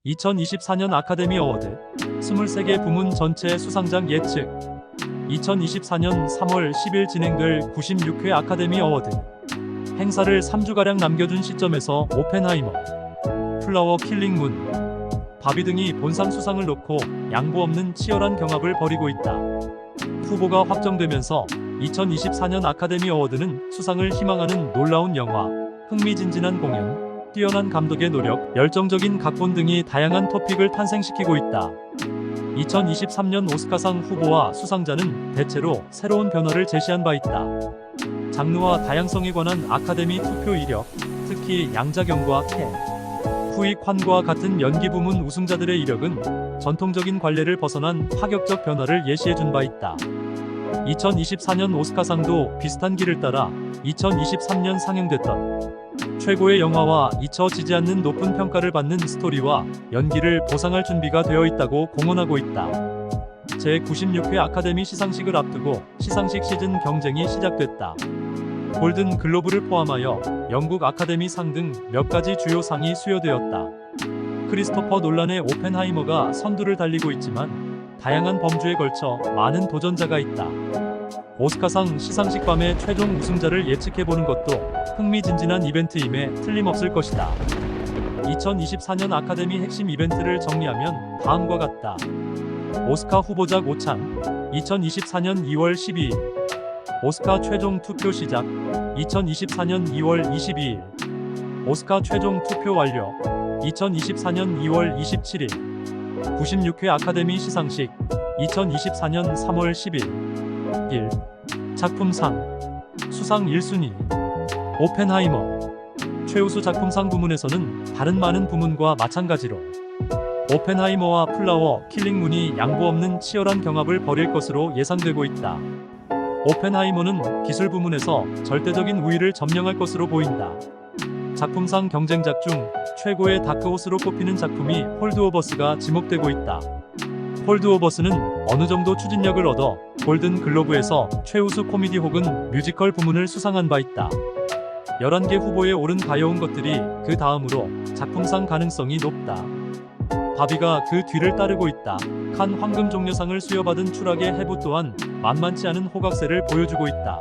2024년 아카데미 어워드 23개 부문 전체 수상작 예측. 2024년 3월 10일 진행될 96회 아카데미 어워드 행사를 3주가량 남겨둔 시점에서 오펜하이머, 플라워 킬링 문, 바비 등이 본상 수상을 놓고 양보 없는 치열한 경합을 벌이고 있다. 후보가 확정되면서 2024년 아카데미 어워드는 수상을 희망하는 놀라운 영화, 흥미진진한 공연, 뛰어난 감독의 노력, 열정적인 각본 등이 다양한 토픽을 탄생시키고 있다. 2023년 오스카상 후보와 수상자는 대체로 새로운 변화를 제시한 바 있다. 장르와 다양성에 관한 아카데미 투표 이력, 특히 양자경과 캔, 후이관과 같은 연기 부문 우승자들의 이력은 전통적인 관례를 벗어난 파격적 변화를 예시해준 바 있다. 2024년 오스카상도 비슷한 길을 따라 2023년 상영됐던 최고의 영화와 잊혀지지 않는 높은 평가를 받는 스토리와 연기를 보상할 준비가 되어 있다고 공언하고 있다. 제96회 아카데미 시상식을 앞두고 시상식 시즌 경쟁이 시작됐다. 골든 글로브를 포함하여 영국 아카데미 상 등 몇 가지 주요 상이 수여되었다. 크리스토퍼 놀란의 오펜하이머가 선두를 달리고 있지만 다양한 범주에 걸쳐 많은 도전자가 있다. 오스카상 시상식 밤의 최종 우승자를 예측해보는 것도 흥미진진한 이벤트임에 틀림없을 것이다. 2024년 아카데미 핵심 이벤트를 정리하면 다음과 같다. 오스카 후보작 오찬 2024년 2월 12일 오스카 최종 투표 시작 2024년 2월 22일 오스카 최종 투표 완료 2024년 2월 27일 96회 아카데미 시상식 2024년 3월 10일 1. 작품상 수상 1순위 오펜하이머. 최우수 작품상 부문에서는 다른 많은 부문과 마찬가지로 오펜하이머와 플라워 킬링 문이 양보 없는 치열한 경합을 벌일 것으로 예상되고 있다. 오펜하이머는 기술 부문에서 절대적인 우위를 점령할 것으로 보인다. 작품상 경쟁작 중 최고의 다크호스로 꼽히는 작품이 홀드오버스가 지목되고 있다. 홀드오버스는 어느 정도 추진력을 얻어 골든 글로브에서 최우수 코미디 혹은 뮤지컬 부문을 수상한 바 있다. 11개 후보에 오른 가여운 것들이 그 다음으로 작품상 가능성이 높다. 바비가 그 뒤를 따르고 있다. 칸 황금종려상을 수여받은 추락의 해부 또한 만만치 않은 호각세를 보여주고 있다.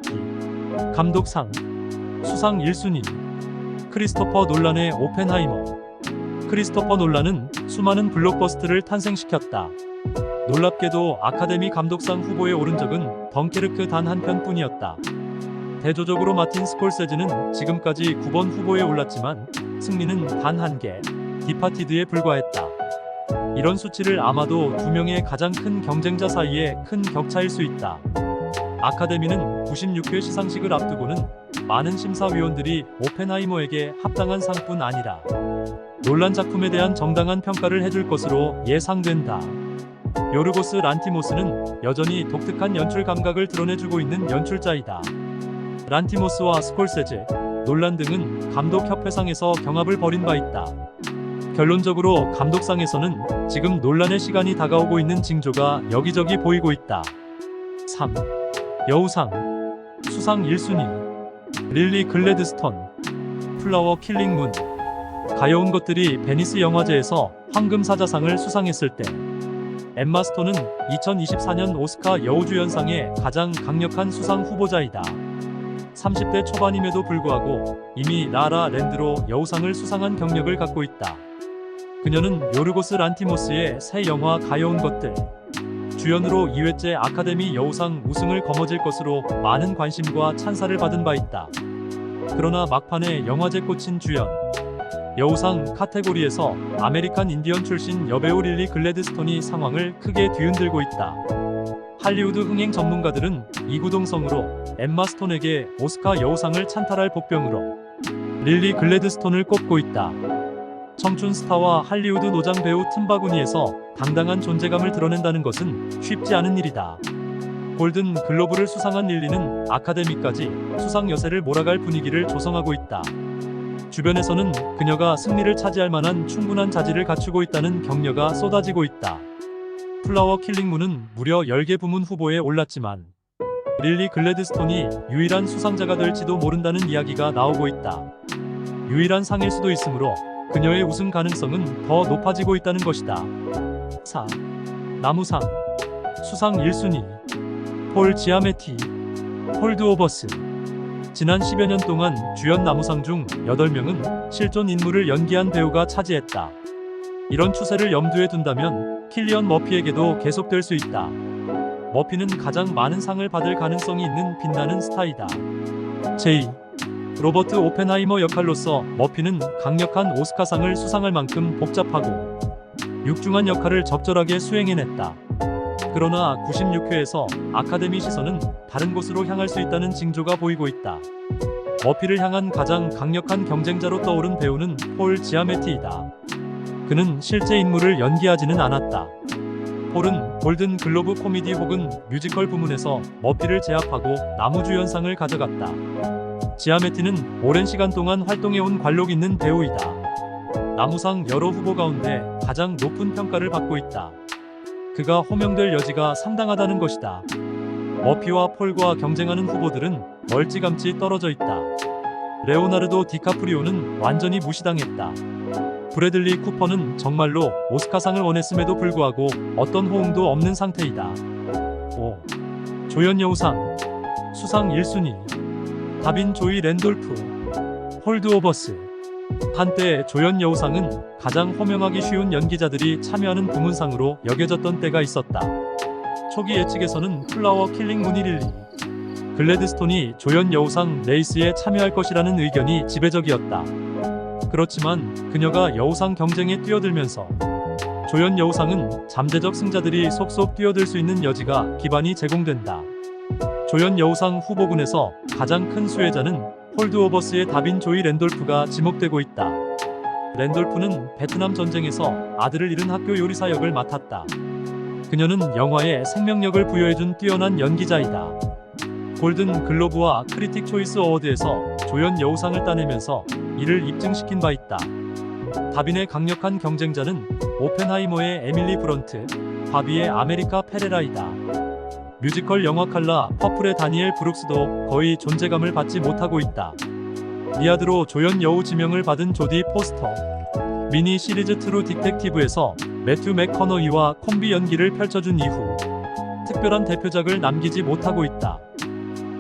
2. 감독상 수상 1순위 크리스토퍼 놀란의 오펜하이머. 크리스토퍼 놀란은 수많은 블록버스트를 탄생시켰다. 놀랍게도 아카데미 감독상 후보에 오른 적은 덩케르크 단 한 편뿐이었다. 대조적으로 마틴 스콜세즈는 지금까지 9번 후보에 올랐지만 승리는 단 1개, 디파티드에 불과했다. 이런 수치를 아마도 두 명의 가장 큰 경쟁자 사이에 큰 격차일 수 있다. 아카데미는 96회 시상식을 앞두고는 많은 심사위원들이 오펜하이머에게 합당한 상뿐 아니라 놀란 작품에 대한 정당한 평가를 해줄 것으로 예상된다. 요르고스 란티모스는 여전히 독특한 연출 감각을 드러내주고 있는 연출자이다. 란티모스와 스콜세즈, 놀란 등은 감독협회상에서 경합을 벌인 바 있다. 결론적으로 감독상에서는 지금 놀란의 시간이 다가오고 있는 징조가 여기저기 보이고 있다. 3. 여우상 수상 1순위 릴리 글래드스톤 플라워 킬링 문. 가여운 것들이 베니스 영화제에서 황금사자상을 수상했을 때 엠마 스톤은 2024년 오스카 여우주연상의 가장 강력한 수상 후보자이다. 30대 초반임에도 불구하고 이미 라라 랜드로 여우상을 수상한 경력을 갖고 있다. 그녀는 요르고스 란티모스의 새 영화 가여운 것들 주연으로 2회째 아카데미 여우상 우승을 거머쥘 것으로 많은 관심과 찬사를 받은 바 있다. 그러나 막판에 영화제 꽂힌 주연 여우상 카테고리에서 아메리칸 인디언 출신 여배우 릴리 글래드스톤이 상황을 크게 뒤흔들고 있다. 할리우드 흥행 전문가들은 이구동성으로 엠마 스톤에게 오스카 여우상을 찬탈할 복병으로 릴리 글래드스톤을 꼽고 있다. 청춘 스타와 할리우드 노장 배우 틈바구니에서 당당한 존재감을 드러낸다는 것은 쉽지 않은 일이다. 골든 글로브를 수상한 릴리는 아카데미까지 수상 여세를 몰아갈 분위기를 조성하고 있다. 주변에서는 그녀가 승리를 차지할 만한 충분한 자질을 갖추고 있다는 격려가 쏟아지고 있다. 플라워 킬링 문은 무려 10개 부문 후보에 올랐지만 릴리 글래드스톤이 유일한 수상자가 될지도 모른다는 이야기가 나오고 있다. 유일한 상일 수도 있으므로 그녀의 우승 가능성은 더 높아지고 있다는 것이다. 4. 나무상 수상 1순위 폴 지아메티 홀드오버스. 지난 10여 년 동안 주연 나무상 중 8명은 실존 인물을 연기한 배우가 차지했다. 이런 추세를 염두에 둔다면 킬리언 머피에게도 계속될 수 있다. 머피는 가장 많은 상을 받을 가능성이 있는 빛나는 스타이다. 제2. 로버트 오펜하이머 역할로서 머피는 강력한 오스카상을 수상할 만큼 복잡하고 육중한 역할을 적절하게 수행해냈다. 그러나 96회에서 아카데미 시선은 다른 곳으로 향할 수 있다는 징조가 보이고 있다. 머피를 향한 가장 강력한 경쟁자로 떠오른 배우는 폴 지아메티이다. 그는 실제 인물을 연기하지는 않았다. 폴은 골든 글로브 코미디 혹은 뮤지컬 부문에서 머피를 제압하고 나무주연상을 가져갔다. 지아메티는 오랜 시간 동안 활동해온 관록 있는 배우이다. 나무상 여러 후보 가운데 가장 높은 평가를 받고 있다. 그가 호명될 여지가 상당하다는 것이다. 머피와 폴과 경쟁하는 후보들은 멀찌감치 떨어져 있다. 레오나르도 디카프리오는 완전히 무시당했다. 브래들리 쿠퍼는 정말로 오스카상을 원했음에도 불구하고 어떤 호응도 없는 상태이다. 5. 조연여우상 수상 1순위 다빈 조이 랜돌프 홀드오버스. 한때 조연여우상은 가장 호명하기 쉬운 연기자들이 참여하는 부문상으로 여겨졌던 때가 있었다. 초기 예측에서는 플라워 킬링 무니릴리, 글래드스톤이 조연여우상 레이스에 참여할 것이라는 의견이 지배적이었다. 그렇지만 그녀가 여우상 경쟁에 뛰어들면서 조연여우상은 잠재적 승자들이 속속 뛰어들 수 있는 여지가 기반이 제공된다. 조연여우상 후보군에서 가장 큰 수혜자는 홀드오버스의 다빈 조이 랜돌프가 지목되고 있다. 랜돌프는 베트남 전쟁에서 아들을 잃은 학교 요리사 역을 맡았다. 그녀는 영화에 생명력을 부여해준 뛰어난 연기자이다. 골든 글로브와 크리틱 초이스 어워드에서 조연 여우상을 따내면서 이를 입증시킨 바 있다. 다빈의 강력한 경쟁자는 오펜하이머의 에밀리 브런트, 바비의 아메리카 페레라이다. 뮤지컬 영화 칼라 퍼플의 다니엘 브룩스도 거의 존재감을 받지 못하고 있다. 리아드로 조연 여우 지명을 받은 조디 포스터, 미니 시리즈 트루 디텍티브에서 매튜 맥커너이와 콤비 연기를 펼쳐준 이후 특별한 대표작을 남기지 못하고 있다.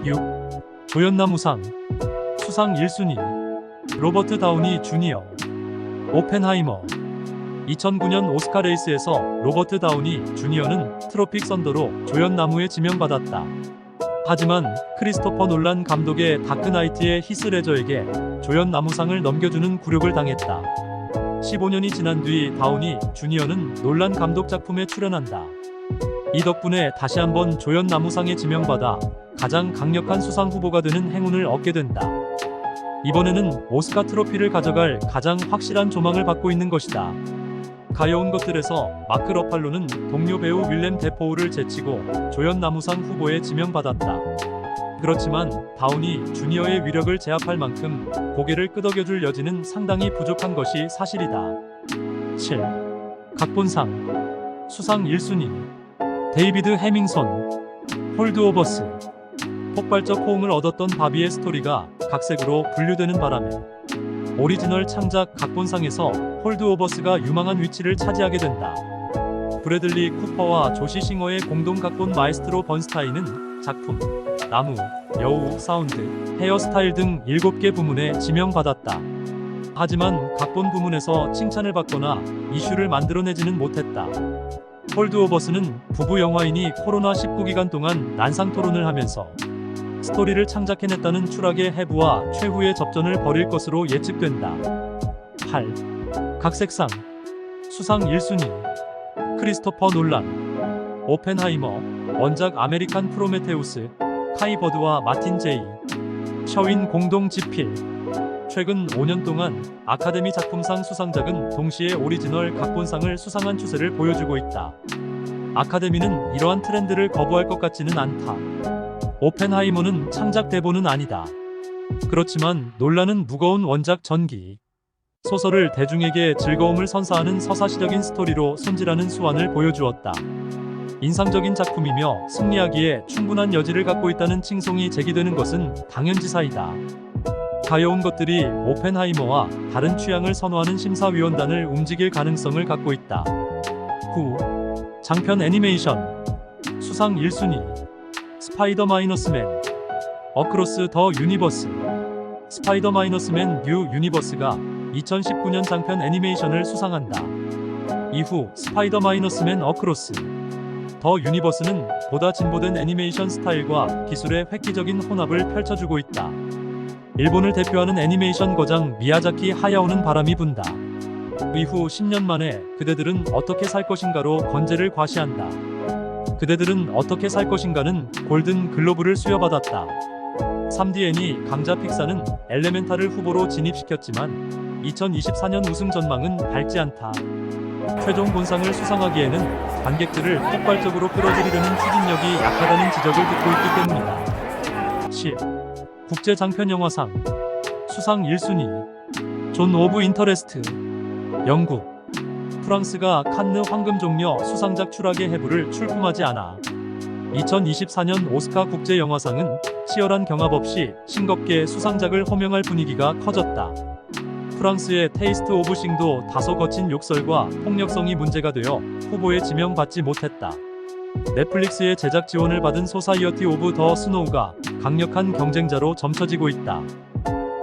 6. 조연나무상 수상 1순위 로버트 다우니 주니어 오펜하이머. 2009년 오스카 레이스에서 로버트 다우니 주니어는 트로픽 선더로 조연나무에 지명받았다. 하지만 크리스토퍼 놀란 감독의 다크나이트의 히스 레저에게 조연나무상을 넘겨주는 굴욕을 당했다. 15년이 지난 뒤 다우니 주니어는 놀란 감독 작품에 출연한다. 이 덕분에 다시 한번 조연나무상에 지명받아 가장 강력한 수상 후보가 되는 행운을 얻게 된다. 이번에는 오스카 트로피를 가져갈 가장 확실한 조망을 받고 있는 것이다. 가여운 것들에서 마크 러팔로는 동료 배우 윌렘 데포우를 제치고 조연나무상 후보에 지명받았다. 그렇지만 다우니 주니어의 위력을 제압할 만큼 고개를 끄덕여줄 여지는 상당히 부족한 것이 사실이다. 7. 각본상 수상 1순위 데이비드 해밍선 홀드오버스. 폭발적 호응을 얻었던 바비의 스토리가 각색으로 분류되는 바람에 오리지널 창작 각본상에서 홀드오버스가 유망한 위치를 차지하게 된다. 브래들리 쿠퍼와 조시 싱어의 공동 각본 마에스트로 번스타인은 작품, 나무, 여우, 사운드, 헤어스타일 등 7개 부문에 지명받았다. 하지만 각본 부문에서 칭찬을 받거나 이슈를 만들어내지는 못했다. 홀드오버스는 부부 영화인이 코로나19 기간 동안 난상 토론을 하면서 스토리를 창작해냈다는 추락의 해부와 최후의 접전을 벌일 것으로 예측된다. 8. 각색상 수상 1순위 크리스토퍼 놀란 오펜하이머. 원작 아메리칸 프로메테우스, 카이 버드와 마틴 제이 셔윈 공동 집필. 최근 5년 동안 아카데미 작품상 수상작은 동시에 오리지널 각본상을 수상한 추세를 보여주고 있다. 아카데미는 이러한 트렌드를 거부할 것 같지는 않다. 오펜하이머는 창작 대본은 아니다. 그렇지만 논란은 무거운 원작 전기, 소설을 대중에게 즐거움을 선사하는 서사시적인 스토리로 손질하는 수완을 보여주었다. 인상적인 작품이며 승리하기에 충분한 여지를 갖고 있다는 칭송이 제기되는 것은 당연지사이다. 가여운 것들이 오펜하이머와 다른 취향을 선호하는 심사위원단을 움직일 가능성을 갖고 있다. 9. 장편 애니메이션 수상 1순위 스파이더-맨 어크로스 더 유니버스 스파이더-맨 뉴 유니버스가 2019년 장편 애니메이션을 수상한다. 이후 스파이더-맨 어크로스 더 유니버스는 보다 진보된 애니메이션 스타일과 기술의 획기적인 혼합을 펼쳐주고 있다. 일본을 대표하는 애니메이션 거장 미야자키 하야오는 바람이 분다. 이후 10년 만에 그대들은 어떻게 살 것인가로 건재를 과시한다. 그대들은 어떻게 살 것인가는 골든 글로브를 수여받았다. 3D 애니 강자 픽사는 엘레멘탈을 후보로 진입시켰지만 2024년 우승 전망은 밝지 않다. 최종 본상을 수상하기에는 관객들을 폭발적으로 끌어들이려는 추진력이 약하다는 지적을 듣고 있기 때문이다. 10. 국제 장편 영화상 수상 1순위 존 오브 인터레스트 영국 프랑스가 칸느 황금종려 수상작 추락의 해부를 출품하지 않아 2024년 오스카 국제영화상은 치열한 경합 없이 싱겁게 수상작을 호명할 분위기가 커졌다. 프랑스의 테이스트 오브 싱도 다소 거친 욕설과 폭력성이 문제가 되어 후보에 지명받지 못했다. 넷플릭스의 제작 지원을 받은 소사이어티 오브 더 스노우가 강력한 경쟁자로 점쳐지고 있다.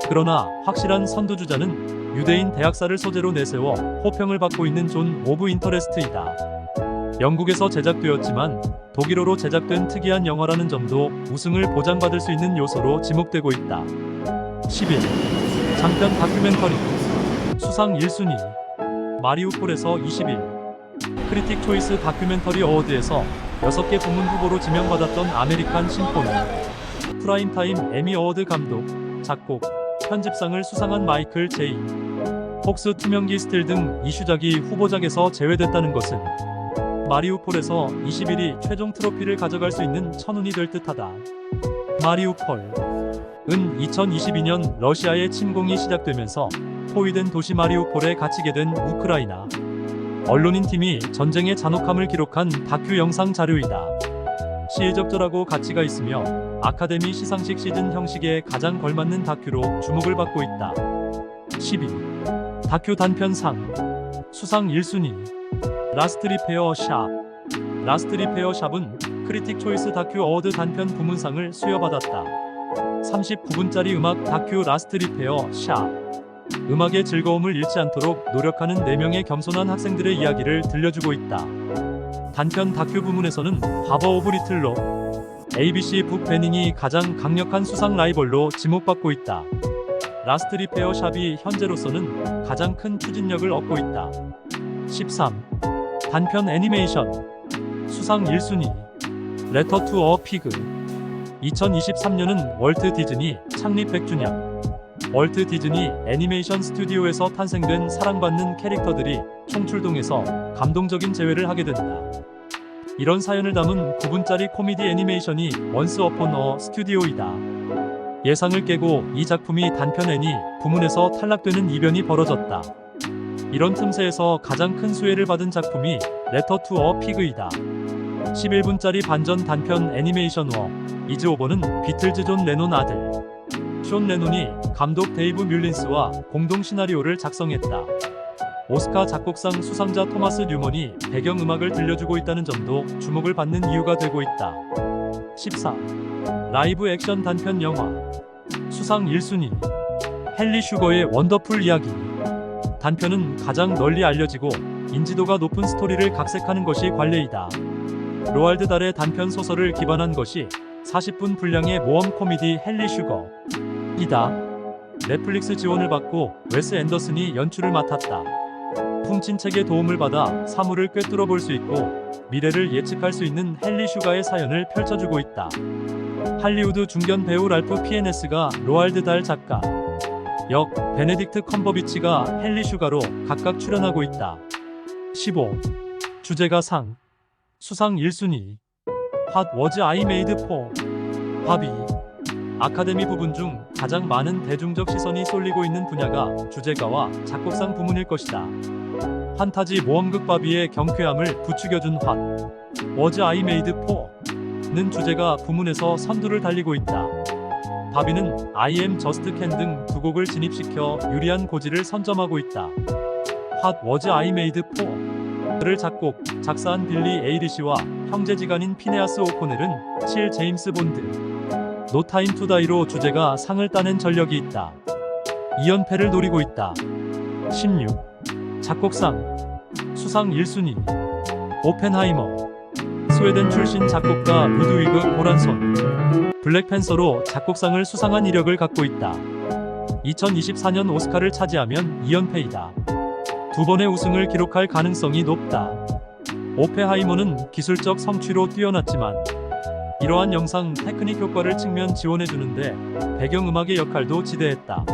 그러나 확실한 선두주자는 유대인 대학살을 소재로 내세워 호평을 받고 있는 존 오브 인터레스트이다. 영국에서 제작되었지만 독일어로 제작된 특이한 영화라는 점도 우승을 보장받을 수 있는 요소로 지목되고 있다. 11. 장편 다큐멘터리 수상 1순위 마리우폴에서 20일 크리틱 초이스 다큐멘터리 어워드에서 6개 부문 후보로 지명받았던 아메리칸 심포니 프라임타임 에미 어워드 감독, 작곡, 편집상을 수상한 마이클 제이 폭스 투명기 스틸 등 이슈작이 후보작에서 제외됐다는 것은 마리우폴에서 21이 최종 트로피를 가져갈 수 있는 천운이 될 듯하다. 마리우폴은 2022년 러시아의 침공이 시작되면서 포위된 도시 마리우폴에 갇히게 된 우크라이나 언론인 팀이 전쟁의 잔혹함을 기록한 다큐 영상 자료이다. 시의적절하고 가치가 있으며 아카데미 시상식 시즌 형식에 가장 걸맞는 다큐로 주목을 받고 있다. 12. 다큐 단편상 수상 1순위 라스트 리페어 샵 라스트 리페어 샵은 크리틱 초이스 다큐 어워드 단편 부문상을 수여받았다. 39분짜리 음악 다큐 라스트 리페어 샵 음악의 즐거움을 잃지 않도록 노력하는 4명의 겸손한 학생들의 이야기를 들려주고 있다. 단편 다큐 부문에서는 바버 오브 리틀로 ABC 북 베닝이 가장 강력한 수상 라이벌로 지목받고 있다. 라스트 리페어 샵이 현재로서는 가장 큰 추진력을 얻고 있다. 13. 단편 애니메이션 수상 1순위 레터 투 어 피그 2023년은 월트 디즈니 창립 100주년 월트 디즈니 애니메이션 스튜디오에서 탄생된 사랑받는 캐릭터들이 총출동해서 감동적인 재회를 하게 된다. 이런 사연을 담은 9분짜리 코미디 애니메이션이 원스 어폰 어 스튜디오이다. 예상을 깨고 이 작품이 단편 애니 부문에서 탈락되는 이변이 벌어졌다. 이런 틈새에서 가장 큰 수혜를 받은 작품이 레터 투 어 피그이다. 11분짜리 반전 단편 애니메이션 워 이즈 오버는 비틀즈 존 레논 아들 숀 레논이 감독 데이브 뮬린스와 공동 시나리오를 작성했다. 오스카 작곡상 수상자 토마스 뉴먼이 배경음악을 들려주고 있다는 점도 주목을 받는 이유가 되고 있다. 14. 라이브 액션 단편 영화 수상 1순위 헨리 슈거의 원더풀 이야기 단편은 가장 널리 알려지고 인지도가 높은 스토리를 각색하는 것이 관례이다. 로알드 달의 단편 소설을 기반한 것이 40분 분량의 모험 코미디 헨리 슈거이다. 넷플릭스 지원을 받고 웨스 앤더슨이 연출을 맡았다. 훔친 책의 도움을 받아 사물을 꿰뚫어 볼 수 있고 미래를 예측할 수 있는 헨리 슈가의 사연을 펼쳐주고 있다. 할리우드 중견 배우 랄프 피에네스가 로알드 달 작가, 역 베네딕트 컴버비치가 헨리 슈가로 각각 출연하고 있다. 15. 주제가 상 수상 1순위 What Was I Made For? 바비 아카데미 부분 중 가장 많은 대중적 시선이 쏠리고 있는 분야가 주제가와 작곡상 부문일 것이다. 판타지 모험극 바비의 경쾌함을 부추겨준 What Was I Made For? 는 주제가 부문에서 선두를 달리고 있다. 바비는 I Am Just Ken 등 두 곡을 진입시켜 유리한 고지를 선점하고 있다. What Was I Made For? 를 작곡, 작사한 빌리 에이리시와 형제지간인 피네아스 오코넬은 7 제임스 본드, No Time to Die로 주제가 상을 따낸 전력이 있다. 2연패를 노리고 있다. 16. 작곡상 수상 1순위 오펜하이머. 스웨덴 출신 작곡가 루드위그 고란손. 블랙팬서로 작곡상을 수상한 이력을 갖고 있다. 2024년 오스카를 차지하면 2연패이다. 두 번의 우승을 기록할 가능성이 높다. 오펜하이머는 기술적 성취로 뛰어났지만 이러한 영상 테크닉 효과를 측면 지원해주는데 배경음악의 역할도 지대했다.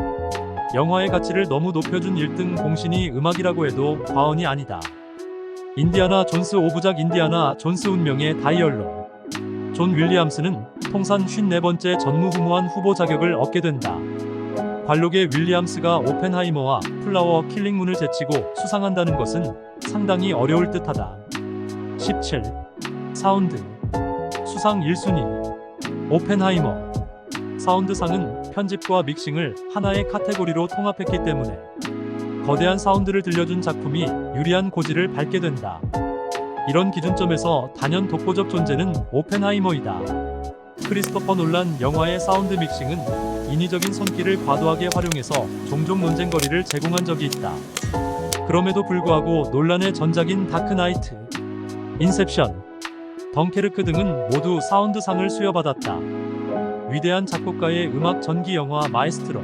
영화의 가치를 너무 높여준 1등 공신이 음악이라고 해도 과언이 아니다. 인디아나 존스 오브작 인디아나 존스 운명의 다이얼로. 존 윌리엄스는 통산 54번째 전무후무한 후보 자격을 얻게 된다. 관록의 윌리엄스가 오펜하이머와 플라워 킬링문을 제치고 수상한다는 것은 상당히 어려울 듯하다. 17. 사운드 수상 1순위 오펜하이머. 사운드상은 편집과 믹싱을 하나의 카테고리로 통합했기 때문에 거대한 사운드를 들려준 작품이 유리한 고지를 밟게 된다. 이런 기준점에서 단연 독보적 존재는 오펜하이머이다. 크리스토퍼 놀란 영화의 사운드 믹싱은 인위적인 손길을 과도하게 활용해서 종종 논쟁거리를 제공한 적이 있다. 그럼에도 불구하고 논란의 전작인 다크나이트, 인셉션, 덩케르크 등은 모두 사운드상을 수여받았다. 위대한 작곡가의 음악 전기 영화 마에스트로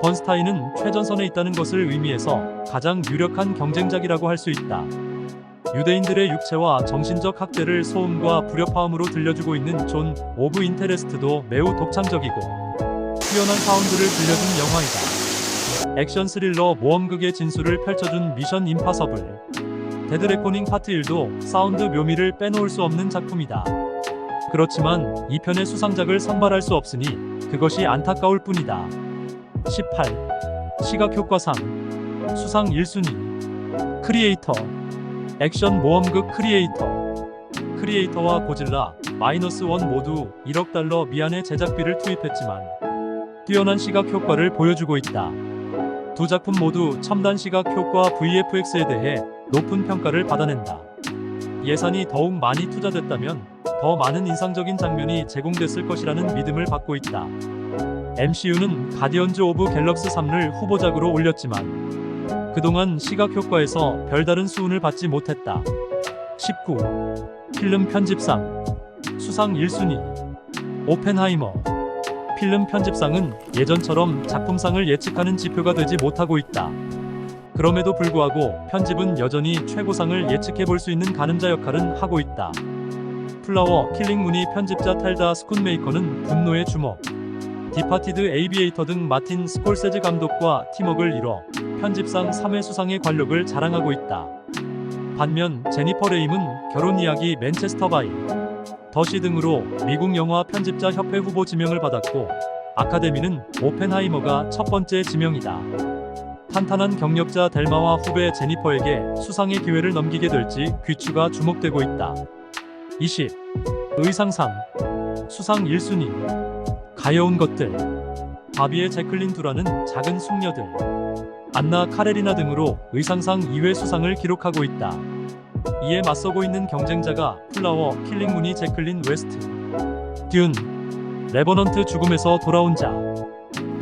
번스타인은 최전선에 있다는 것을 의미해서 가장 유력한 경쟁작이라고 할 수 있다. 유대인들의 육체와 정신적 학대를 소음과 불협화음으로 들려주고 있는 존 오브 인테레스트도 매우 독창적이고 뛰어난 사운드를 들려준 영화이다. 액션 스릴러 모험극의 진수를 펼쳐준 미션 임파서블, 데드 레코닝 파트 1도 사운드 묘미를 빼놓을 수 없는 작품이다. 그렇지만 이 편의 수상작을 선발할 수 없으니 그것이 안타까울 뿐이다. 18. 시각효과상 수상 1순위 크리에이터. 액션 모험극 크리에이터와 고질라 -1 모두 1억 달러 미만의 제작비를 투입했지만 뛰어난 시각효과를 보여주고 있다. 두 작품 모두 첨단 시각효과 VFX에 대해 높은 평가를 받아낸다. 예산이 더욱 많이 투자됐다면 더 많은 인상적인 장면이 제공됐을 것이라는 믿음을 받고 있다. MCU는 가디언즈 오브 갤럭시 3를 후보작으로 올렸지만 그동안 시각효과에서 별다른 수운을 받지 못했다. 19. 필름 편집상 수상 1순위 오펜하이머. 필름 편집상은 예전처럼 작품상을 예측하는 지표가 되지 못하고 있다. 그럼에도 불구하고 편집은 여전히 최고상을 예측해볼 수 있는 가늠자 역할은 하고 있다. 플라워 킬링문이 편집자 텔다 스쿤메이커는 분노의 주먹, 디파티드 에이비에이터 등 마틴 스콜세즈 감독과 팀워크를 이뤄 편집상 3회 수상의 관록을 자랑하고 있다. 반면 제니퍼 레임은 결혼 이야기 맨체스터 바이 더시 등으로 미국 영화 편집자 협회 후보 지명을 받았고 아카데미는 오펜하이머가 첫 번째 지명이다. 탄탄한 경력자 델마와 후배 제니퍼에게 수상의 기회를 넘기게 될지 귀추가 주목되고 있다. 20. 의상상 수상 1순위 가여운 것들. 바비의 제클린 두라는 작은 숙녀들, 안나 카레리나 등으로 의상상 2회 수상을 기록하고 있다. 이에 맞서고 있는 경쟁자가 플라워 킬링문이 제클린 웨스트, 듄, 레버넌트 죽음에서 돌아온 자,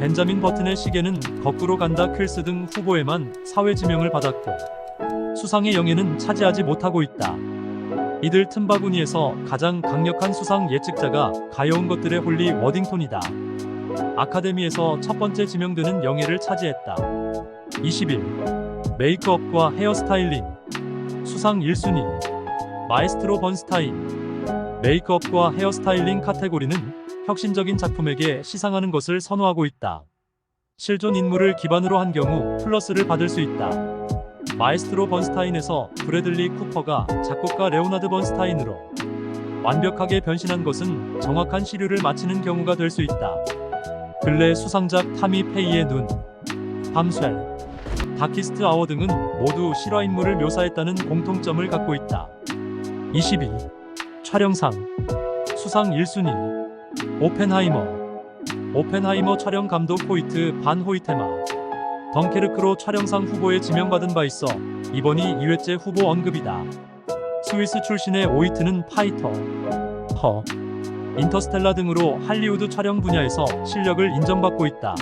벤자민 버튼의 시계는 거꾸로 간다 퀼스 등 후보에만 4회 지명을 받았고 수상의 영예는 차지하지 못하고 있다. 이들 틈바구니에서 가장 강력한 수상 예측자가 가여운 것들의 홀리 워딩톤이다. 아카데미에서 첫 번째 지명되는 영예를 차지했다. 21. 메이크업과 헤어스타일링 수상 1순위 마에스트로 번스타인. 메이크업과 헤어스타일링 카테고리는 혁신적인 작품에게 시상하는 것을 선호하고 있다. 실존 인물을 기반으로 한 경우 플러스를 받을 수 있다. 마에스트로 번스타인에서 브래들리 쿠퍼가 작곡가 레오나드 번스타인으로 완벽하게 변신한 것은 정확한 시류를 맞히는 경우가 될 수 있다. 근래 수상작 타미 페이의 눈, 밤쉘, 다키스트 아워 등은 모두 실화 인물을 묘사했다는 공통점을 갖고 있다. 22. 촬영상 수상 1순위 오펜하이머. 오펜하이머 촬영 감독 호이트 반 호이테마. 덩케르크로 촬영상 후보에 지명받은 바 있어 이번이 2회째 후보 언급이다. 스위스 출신의 오이트는 파이터, 인터스텔라 등으로 할리우드 촬영 분야에서 실력을 인정받고 있다.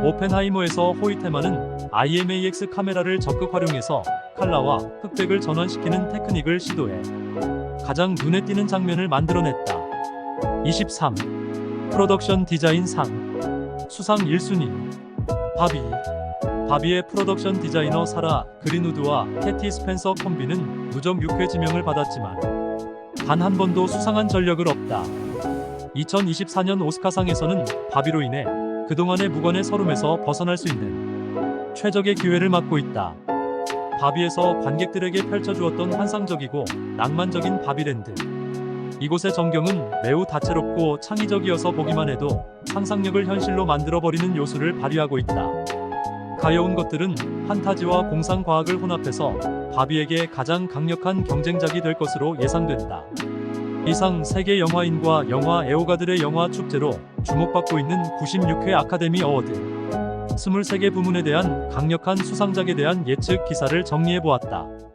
오펜하이머에서 호이테마는 IMAX 카메라를 적극 활용해서 칼라와 흑백을 전환시키는 테크닉을 시도해 가장 눈에 띄는 장면을 만들어냈다. 23. 프로덕션 디자인 상. 수상 1순위. 바비의 프로덕션 디자이너 사라 그린우드와 캐티 스펜서 콤비는 누적 6회 지명을 받았지만 단 한 번도 수상한 전력을 없다. 2024년 오스카상에서는 바비로 인해 그동안의 무관의 서름에서 벗어날 수 있는 최적의 기회를 맞고 있다. 바비에서 관객들에게 펼쳐주었던 환상적이고 낭만적인 바비랜드. 이곳의 전경은 매우 다채롭고 창의적이어서 보기만 해도 상상력을 현실로 만들어버리는 요소를 발휘하고 있다. 가여운 것들은 판타지와 공상과학을 혼합해서 바비에게 가장 강력한 경쟁작이 될 것으로 예상된다. 이상 세계 영화인과 영화 애호가들의 영화 축제로 주목받고 있는 96회 아카데미 어워드 23개 부문에 대한 강력한 수상작에 대한 예측 기사를 정리해보았다.